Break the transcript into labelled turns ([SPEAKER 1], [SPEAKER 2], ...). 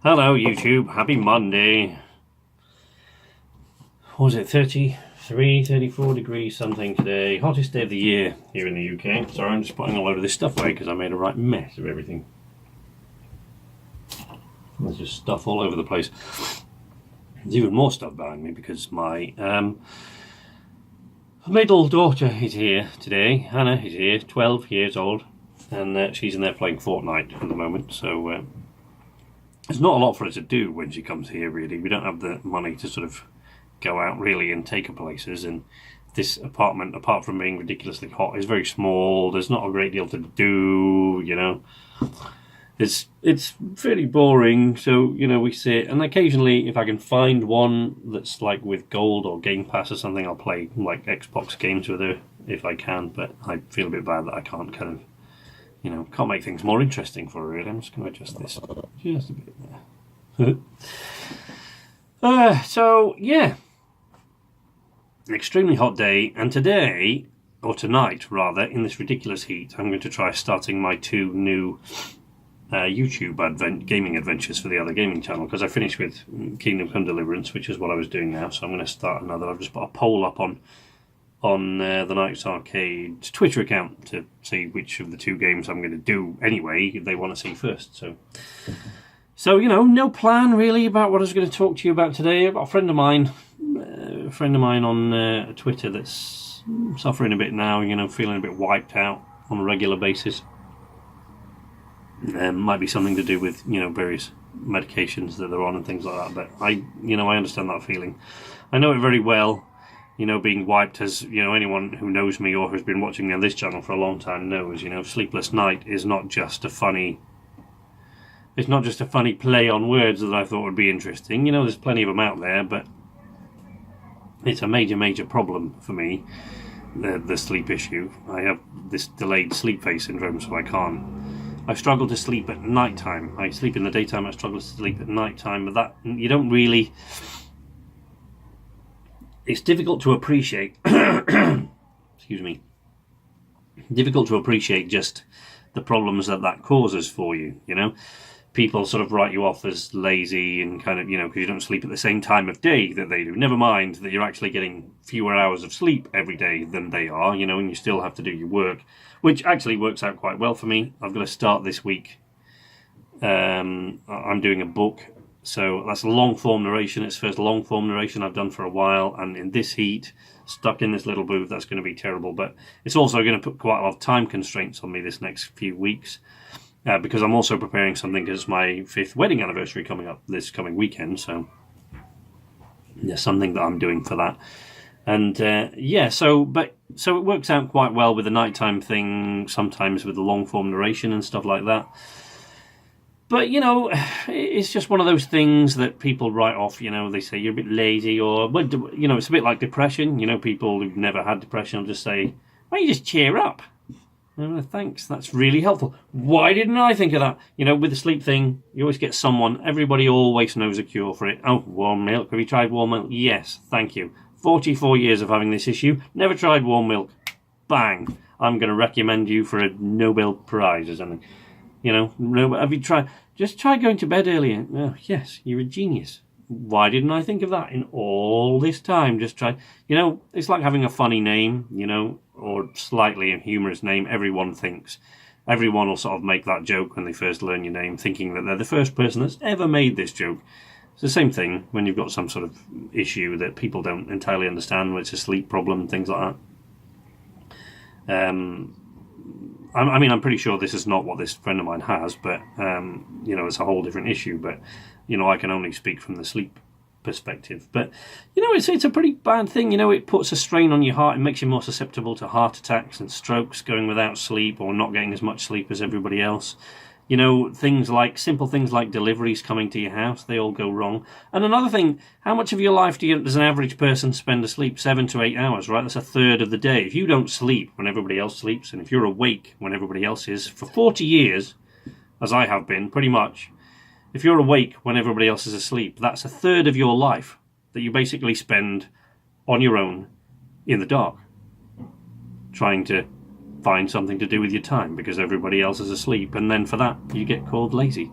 [SPEAKER 1] Hello YouTube, happy Monday. What was it, 33, 34 degrees something today. Hottest day of the year here in the UK. Sorry, I'm just putting a load of this stuff away because I made a right mess of everything. There's just stuff all over the place. There's even more stuff behind me because my middle daughter is here today. Hannah is here, 12 years old, and she's in there playing Fortnite at the moment, so there's not a lot for her to do when she comes here, really. We don't have the money to sort of go out, really, and take her places. And this apartment, apart from being ridiculously hot, is very small. There's not a great deal to do, you know. It's fairly boring, so, you know, we sit. And occasionally, if I can find one that's, like, with Gold or Game Pass or something, I'll play, like, Xbox games with her if I can. But I feel a bit bad that I can't kind of, you know, can't make things more interesting for her, really. I'm just going to adjust this just a bit there. So, yeah. An extremely hot day. And today, or tonight, rather, in this ridiculous heat, I'm going to try starting my two new YouTube gaming adventures for the other gaming channel. Because I finished with Kingdom Come Deliverance, which is what I was doing now. So I'm going to start another. I've just put a poll up on the Night's Arcade Twitter account to see which of the two games I'm going to do anyway, if they want to see first. So you know, no plan really about what I was going to talk to you about today. I've got a friend of mine on Twitter that's suffering a bit now, you know, feeling a bit wiped out on a regular basis. Might be something to do with, you know, various medications that they're on and things like that, but I understand that feeling. I know it very well. You know, being wiped, as you know, anyone who knows me or has been watching me on this channel for a long time knows, you know, Sleepless Night is not just a funny. It's not just a funny play on words that I thought would be interesting. You know, there's plenty of them out there, but it's a major problem for me. The sleep issue. I have this delayed sleep phase syndrome, so I struggle to sleep at night time. I sleep in the daytime. I struggle to sleep at night time, but that you don't really. It's difficult to appreciate, excuse me, difficult to appreciate just the problems that causes for you, you know. People sort of write you off as lazy and kind of, you know, because you don't sleep at the same time of day that they do. Never mind that you're actually getting fewer hours of sleep every day than they are, you know, and you still have to do your work, which actually works out quite well for me. I've got to start this week. I'm doing a book. So that's a long-form narration. It's the first long-form narration I've done for a while. And in this heat, stuck in this little booth, that's going to be terrible. But it's also going to put quite a lot of time constraints on me this next few weeks. Because I'm also preparing something because it's my 5th wedding anniversary coming up this coming weekend. So there's something that I'm doing for that. And so it works out quite well with the nighttime thing, sometimes with the long-form narration and stuff like that. But, you know, it's just one of those things that people write off, you know, they say you're a bit lazy or, you know, it's a bit like depression. You know, people who've never had depression will just say, why don't you just cheer up? Thanks, that's really helpful. Why didn't I think of that? You know, with the sleep thing, you always get someone, everybody always knows a cure for it. Oh, warm milk. Have you tried warm milk? Yes, thank you. 44 years of having this issue, never tried warm milk. Bang. I'm going to recommend you for a Nobel Prize or something. You know, have you tried? Just try going to bed earlier. Oh, yes, you're a genius. Why didn't I think of that in all this time? Just try. You know, it's like having a funny name, you know, or slightly a humorous name. Everyone will sort of make that joke when they first learn your name, thinking that they're the first person that's ever made this joke. It's the same thing when you've got some sort of issue that people don't entirely understand, where it's a sleep problem, things like that. I mean, I'm pretty sure this is not what this friend of mine has, but, you know, it's a whole different issue. But, you know, I can only speak from the sleep perspective. But, you know, it's a pretty bad thing. You know, it puts a strain on your heart. It makes you more susceptible to heart attacks and strokes going without sleep or not getting as much sleep as everybody else. You know, simple things like deliveries coming to your house, they all go wrong. And another thing, how much of your life does an average person spend asleep? 7 to 8 hours, right? That's a third of the day. If you don't sleep when everybody else sleeps, and if you're awake when everybody else is, for 40 years, as I have been, pretty much, if you're awake when everybody else is asleep, that's a third of your life that you basically spend on your own in the dark, trying to find something to do with your time because everybody else is asleep, and then for that you get called lazy.